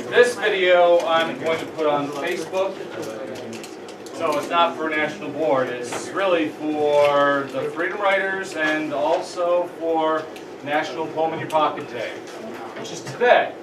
This video I'm going to put on Facebook, so it's not for National Board. It's really for the Freedom Writers and also for National Poem in Your Pocket Day, which is today.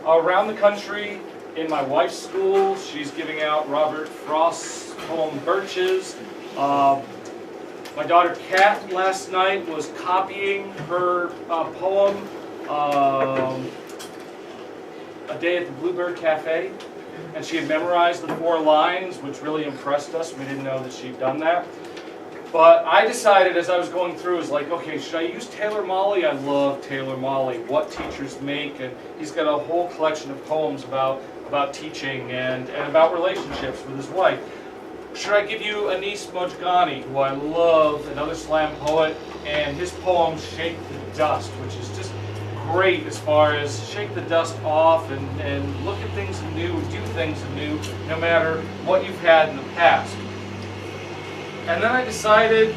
Around the country, in my wife's school, she's giving out Robert Frost's poem Birches. My daughter Kat last night was copying her poem, A Day at the Bluebird Cafe, and she had memorized the 4 lines, which really impressed us. We didn't know that she'd done that. But I decided as I was going through, I was like, okay, should I use Taylor Mali? I love Taylor Mali, What Teachers Make, and he's got a whole collection of poems about teaching and about relationships with his wife. Should I give you Anis Mojgani, who I love, another slam poet, and his poem Shake the Dust, which is just great as far as shake the dust off and look at things anew, do things anew, no matter what you've had in the past. And then I decided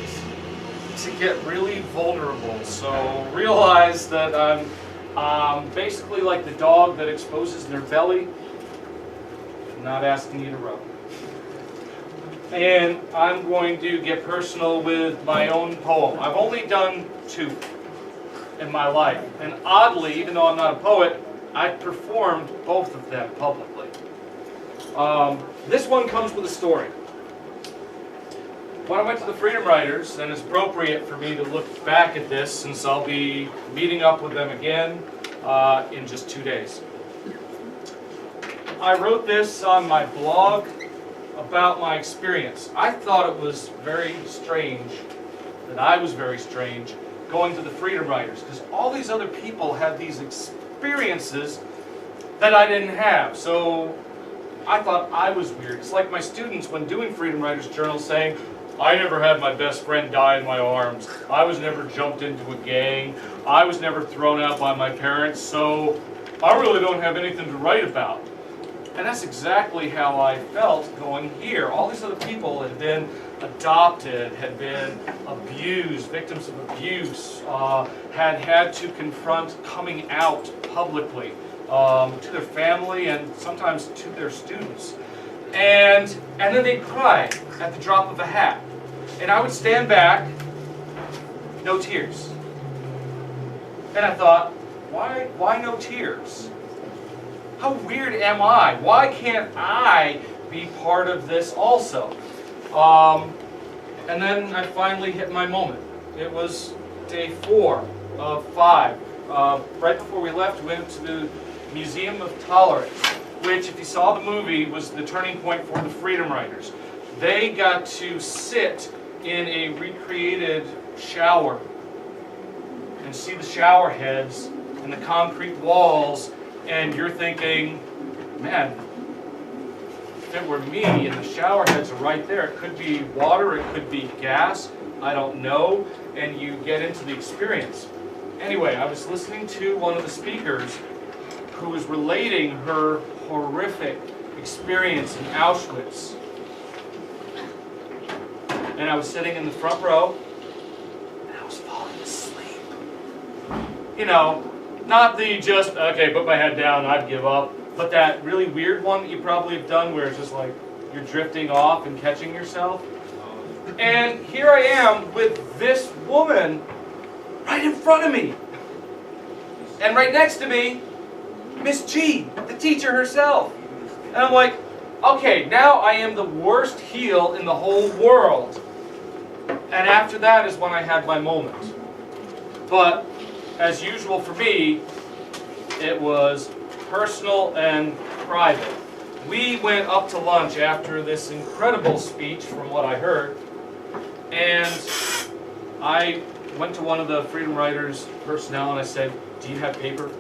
to get really vulnerable, so realize that I'm basically like the dog that exposes their belly, not asking you to rub. And I'm going to get personal with my own poem. I've only done 2 in my life. And oddly, even though I'm not a poet, I've performed both of them publicly. This one comes with a story. When I went to the Freedom Writers, and it's appropriate for me to look back at this since I'll be meeting up with them again in just 2 days. I wrote this on my blog about my experience. I thought it was very strange, that I was very strange, going to the Freedom Writers, because all these other people had these experiences that I didn't have. So I thought I was weird. It's like my students when doing Freedom Writers journals saying, I never had my best friend die in my arms. I was never jumped into a gang. I was never thrown out by my parents, so I really don't have anything to write about. And that's exactly how I felt going here. All these other people had been adopted, had been abused, victims of abuse, had to confront coming out publicly to their family and sometimes to their students. And then they'd cry at the drop of a hat. And I would stand back, no tears. And I thought, why no tears? How weird am I? Why can't I be part of this also? And then I finally hit my moment. It was day 4 of 5. Right before we left, we went to the Museum of Tolerance, which, if you saw the movie, was the turning point for the Freedom Writers. They got to sit in a recreated shower and see the shower heads and the concrete walls, and you're thinking, man, if it were me and the shower heads are right there, it could be water, it could be gas, I don't know, and you get into the experience. Anyway, I was listening to one of the speakers who was relating her horrific experience in Auschwitz. And I was sitting in the front row, and I was falling asleep. You know, not the just, okay, put my head down, I'd give up, but that really weird one that you probably have done where it's just like you're drifting off and catching yourself. And here I am with this woman right in front of me. And right next to me, Miss G, the teacher herself. And I'm like, okay, now I am the worst heel in the whole world. And after that is when I had my moment. But as usual for me, it was personal and private. We went up to lunch after this incredible speech, from what I heard, and I went to one of the Freedom Writers personnel and I said, do you have paper?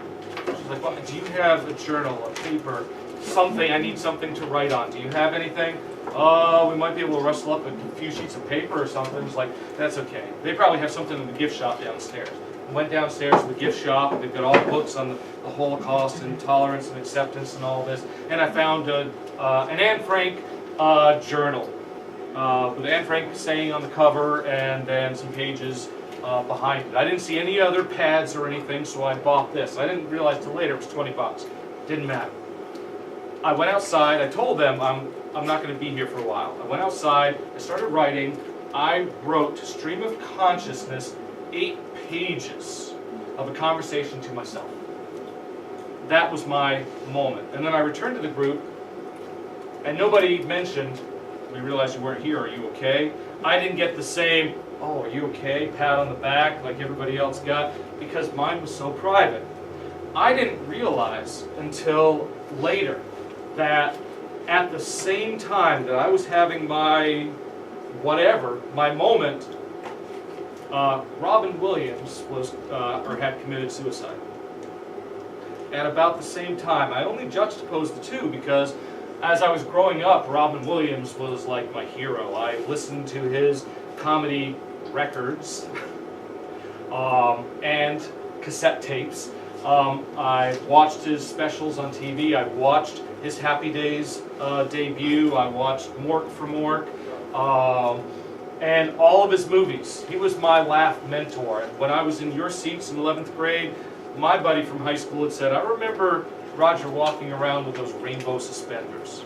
She's like, well, do you have a journal, a paper, something? I need something to write on. Do you have anything? We might be able to rustle up a few sheets of paper or something. It's like, that's okay. They probably have something in the gift shop downstairs. I went downstairs to the gift shop, and they've got all the books on the Holocaust and tolerance and acceptance and all this. And I found an Anne Frank journal with Anne Frank saying on the cover, and then some pages behind it. I didn't see any other pads or anything, so I bought this. I didn't realize till later it was 20 bucks. Didn't matter. I went outside. I told them I'm not going to be here for a while. I went outside. I started writing. I wrote stream of consciousness, 8 pages of a conversation to myself. That was my moment. And then I returned to the group, and nobody mentioned, we realized you weren't here, are you okay? I didn't get the same, oh, are you okay, pat on the back like everybody else got, because mine was so private. I didn't realize until later that at the same time that I was having my whatever, my moment, Robin Williams was, or had committed suicide. At about the same time, I only juxtaposed the two because as I was growing up, Robin Williams was like my hero. I listened to his comedy records and cassette tapes. I watched his specials on TV. I watched his Happy Days debut. I watched Mork for Mork. And all of his movies. He was my laugh mentor. When I was in your seats in 11th grade, my buddy from high school had said, I remember Roger walking around with those rainbow suspenders.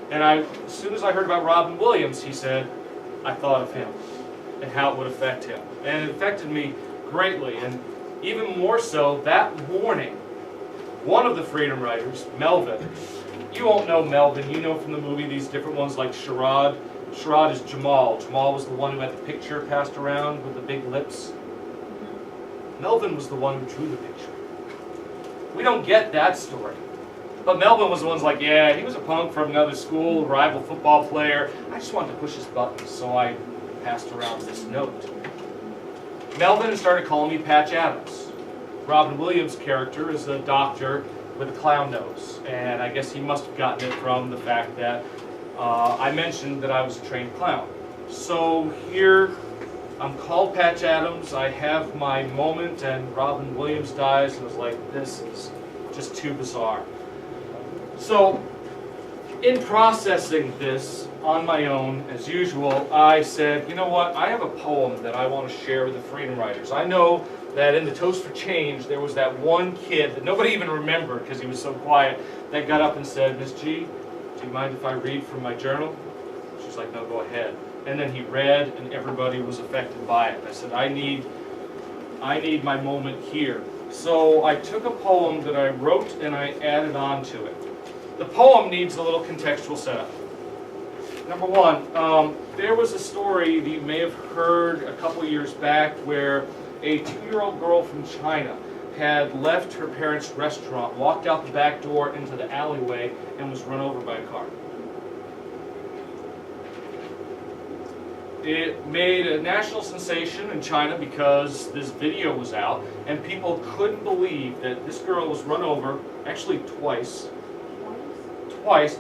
And as soon as I heard about Robin Williams, he said, I thought of him and how it would affect him. And it affected me greatly. And even more so, that morning, one of the Freedom Riders, Melvin, you won't know Melvin, you know from the movie these different ones like Sherrod. Sherrod is Jamal. Jamal was the one who had the picture passed around with the big lips. Melvin was the one who drew the picture. We don't get that story. But Melvin was the one who's like, yeah, he was a punk from another school, rival football player. I just wanted to push his buttons, so I passed around this note. Melvin started calling me Patch Adams. Robin Williams' character is a doctor with a clown nose. And I guess he must have gotten it from the fact that I mentioned that I was a trained clown. So here, I'm called Patch Adams, I have my moment, and Robin Williams dies, and I was like, this is just too bizarre. So, in processing this on my own, as usual, I said, you know what, I have a poem that I want to share with the Freedom Riders. I know that in the Toast for Change, there was that one kid that nobody even remembered because he was so quiet, that got up and said, Miss G, do you mind if I read from my journal? She's like, no, go ahead. And then he read, and everybody was affected by it. I said, I need my moment here. So I took a poem that I wrote, and I added on to it. The poem needs a little contextual setup. Number one, there was a story that you may have heard a couple years back where a 2-year-old girl from China had left her parents' restaurant, walked out the back door into the alleyway, and was run over by a car. It made a national sensation in China because this video was out, and people couldn't believe that this girl was run over, actually twice.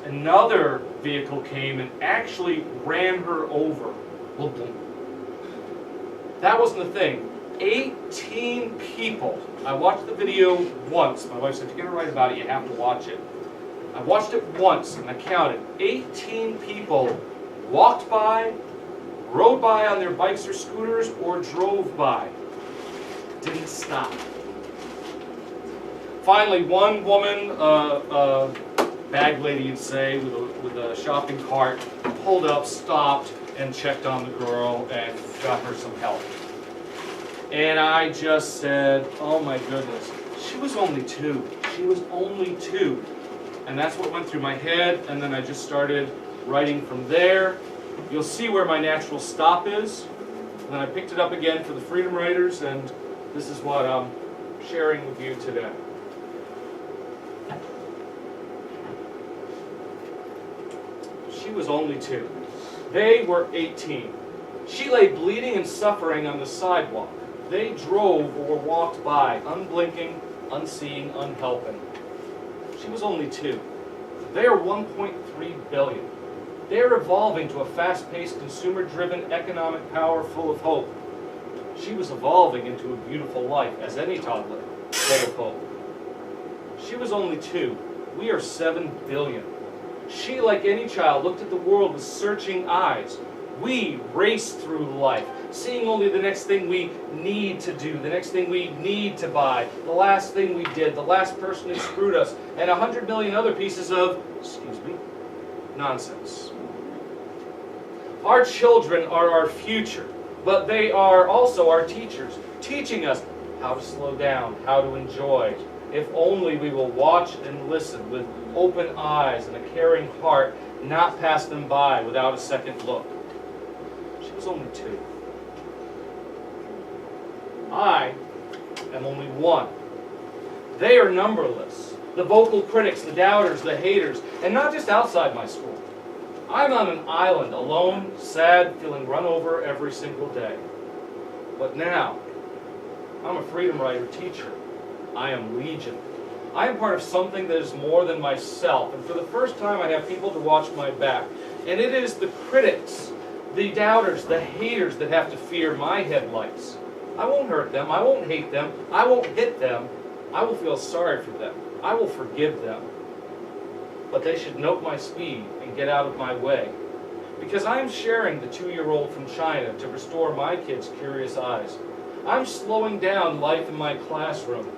Another vehicle came and actually ran her over. Boom, boom. That wasn't the thing. 18 people. I watched the video once. My wife said, if you're going to write about it, you have to watch it. I watched it once, and I counted. 18 people walked by, rode by on their bikes or scooters, or drove by. Didn't stop. Finally, one woman, bag lady, you'd say, with a shopping cart, pulled up, stopped, and checked on the girl and got her some help. And I just said, oh my goodness, she was only 2. She was only 2. And that's what went through my head, and then I just started writing from there. You'll see where my natural stop is. And then I picked it up again for the Freedom Riders, and this is what I'm sharing with you today. She was only 2. They were 18. She lay bleeding and suffering on the sidewalk. They drove or walked by, unblinking, unseeing, unhelping. She was only 2. They are 1.3 billion. They are evolving to a fast-paced, consumer-driven economic power full of hope. She was evolving into a beautiful life, as any toddler, full of hope. She was only 2. We are 7 billion. She, like any child, looked at the world with searching eyes. We race through life, seeing only the next thing we need to do, the next thing we need to buy, the last thing we did, the last person who screwed us, and 100 million other pieces of, nonsense. Our children are our future, but they are also our teachers, teaching us how to slow down, how to enjoy. If only we will watch and listen with open eyes and a caring heart, not pass them by without a second look. She was only 2. I am only 1. They are numberless. The vocal critics, the doubters, the haters, and not just outside my school. I'm on an island, alone, sad, feeling run over every single day. But now, I'm a freedom writer teacher. I am legion. I am part of something that is more than myself, and for the first time I have people to watch my back. And it is the critics, the doubters, the haters that have to fear my headlights. I won't hurt them, I won't hate them, I won't hit them. I will feel sorry for them. I will forgive them. But they should note my speed and get out of my way. Because I am sharing the 2-year-old from China to restore my kids' curious eyes. I'm slowing down life in my classroom.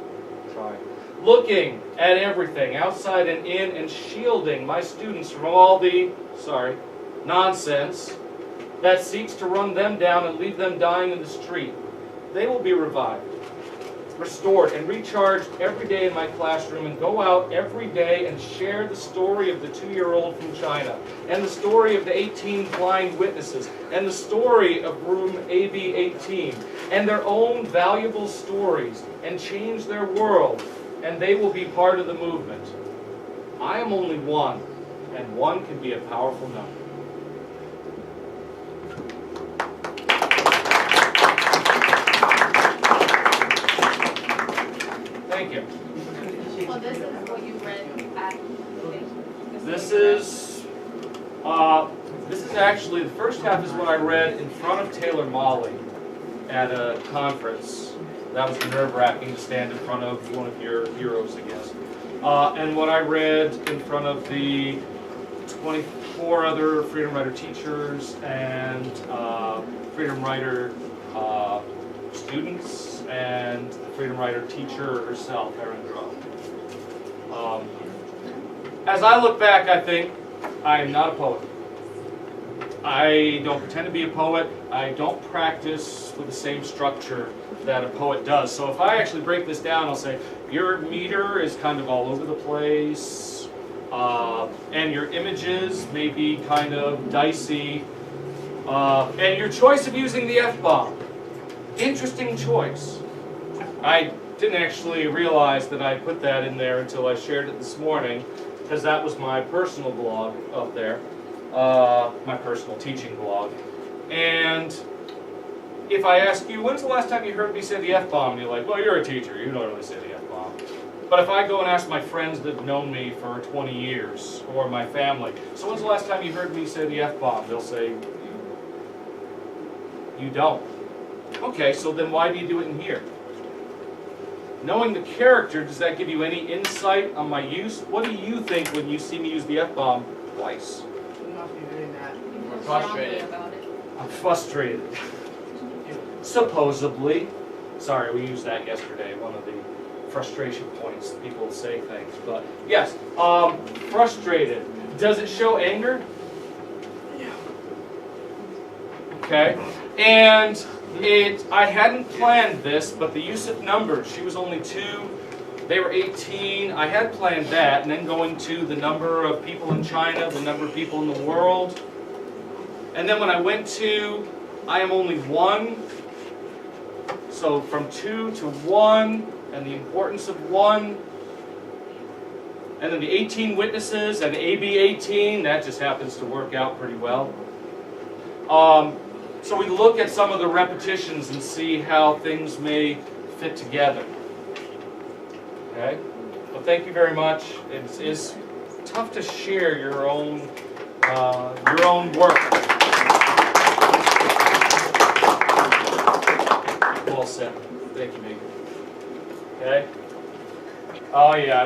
Looking at everything outside and in and shielding my students from all the, nonsense that seeks to run them down and leave them dying in the street. They will be revived, restored, and recharged every day in my classroom, and go out every day and share the story of the 2-year-old from China, and the story of the 18 blind witnesses, and the story of room AB18, and their own valuable stories, and change their world, and they will be part of the movement. I am only 1, and 1 can be a powerful number. Thank you. Well, this is what you read at this is actually, the first half is what I read in front of Taylor Molly at a conference. That was nerve-wracking to stand in front of one of your heroes, I guess. And what I read in front of the 24 other Freedom Writer teachers and Freedom Writer students and the Freedom Writer teacher herself, Erin Groh. As I look back, I think I am not a poet. I don't pretend to be a poet. I don't practice with the same structure that a poet does. So if I actually break this down, I'll say your meter is kind of all over the place, and your images may be kind of dicey, and your choice of using the F-bomb, interesting choice. I didn't actually realize that I put that in there until I shared it this morning, because that was my personal blog up there, my personal teaching blog. And if I ask you, when's the last time you heard me say the F-bomb? And you're like, well, you're a teacher, you don't really say the F-bomb. But if I go and ask my friends that have known me for 20 years, or my family, so when's the last time you heard me say the F-bomb? They'll say, you don't. Okay, so then why do you do it in here? Knowing the character, does that give you any insight on my use? What do you think when you see me use the F-bomb twice? You must be doing that. We're Frustrated. about it. I'm frustrated. Supposedly. Sorry, we used that yesterday, one of the frustration points. People say things. But yes, frustrated. Does it show anger? Yeah. Okay. And I hadn't planned this, but the use of numbers. She was only 2. They were 18. I had planned that, and then going to the number of people in China, the number of people in the world. And then when I went to, I am only 1. So from 2 to 1, and the importance of 1. And then the 18 witnesses and AB 18, that just happens to work out pretty well. So we look at some of the repetitions and see how things may fit together. Okay? Well, thank you very much. It is tough to share your own work. Well said. Thank you, Megan. Okay? Oh yeah.